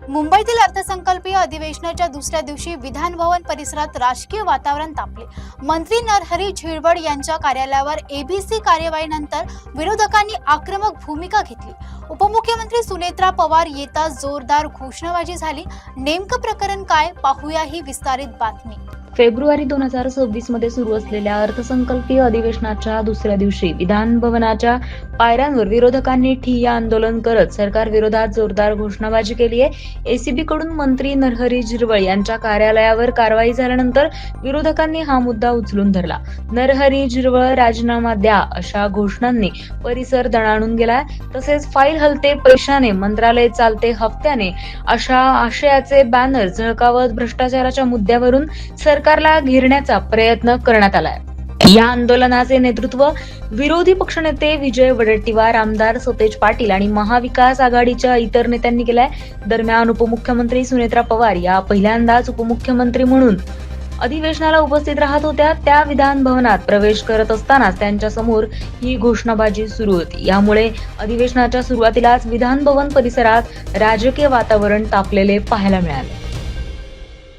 मुंबईतील अर्थसंकल्पीय अधिवेशनाच्या दुसऱ्या दिवशी विधान भवन परिसरात राजकीय वातावरण तापले। मंत्री नरहरी झिरवळ यांच्या कार्यालयावर एबीसी कार्यवाहीनंतर विरोधकांनी आक्रमक भूमिका घेतली। उपमुख्यमंत्री सुनेत्रा पवार येताच जोरदार घोषणाबाजी झाली। नेमकं प्रकरण काय, पाहूया ही विस्तारित बातमी। फेब्रुवारी 2026 मध्ये सुरू असलेल्या अर्थसंकल्पीय अधिवेशनाच्या दुसऱ्या दिवशी विधान भवनाच्या पायऱ्यांवर विरोधकांनी ठिय्या आंदोलन करत सरकार विरोधात जोरदार घोषणाबाजी केली आहे। एसीबी कडून मंत्री नरहरी झिरवळ यांच्या कार्यालयावर कारवाई झाल्यानंतर विरोधकांनी हा मुद्दा उचलून धरला। नरहरी झिरवळ राजीनामा द्या अशा घोषणांनी परिसर दणाणून गेलाय। तसेच फाईल हलते पैशाने, मंत्रालय चालते हप्त्याने अशा आशयाचे बॅनर झळकावत भ्रष्टाचाराच्या मुद्द्यावरून सरकारला घेरण्याचा प्रयत्न करण्यात आलाय। या आंदोलनाचे नेतृत्व विरोधी पक्षनेते विजय वडेट्टीवार, आमदार सतेज पाटील आणि महाविकास आघाडीच्या इतर नेत्यांनी केलाय। दरम्यान उपमुख्यमंत्री सुनेत्रा पवार या पहिल्यांदाच उपमुख्यमंत्री म्हणून अधिवेशनाला उपस्थित राहत होत्या। त्या विधान भवनात प्रवेश करत असतानाच त्यांच्या समोर ही घोषणाबाजी सुरू होती। यामुळे अधिवेशनाच्या सुरुवातीलाच विधान भवन परिसरात राजकीय वातावरण तापलेले पाहायला मिळाले।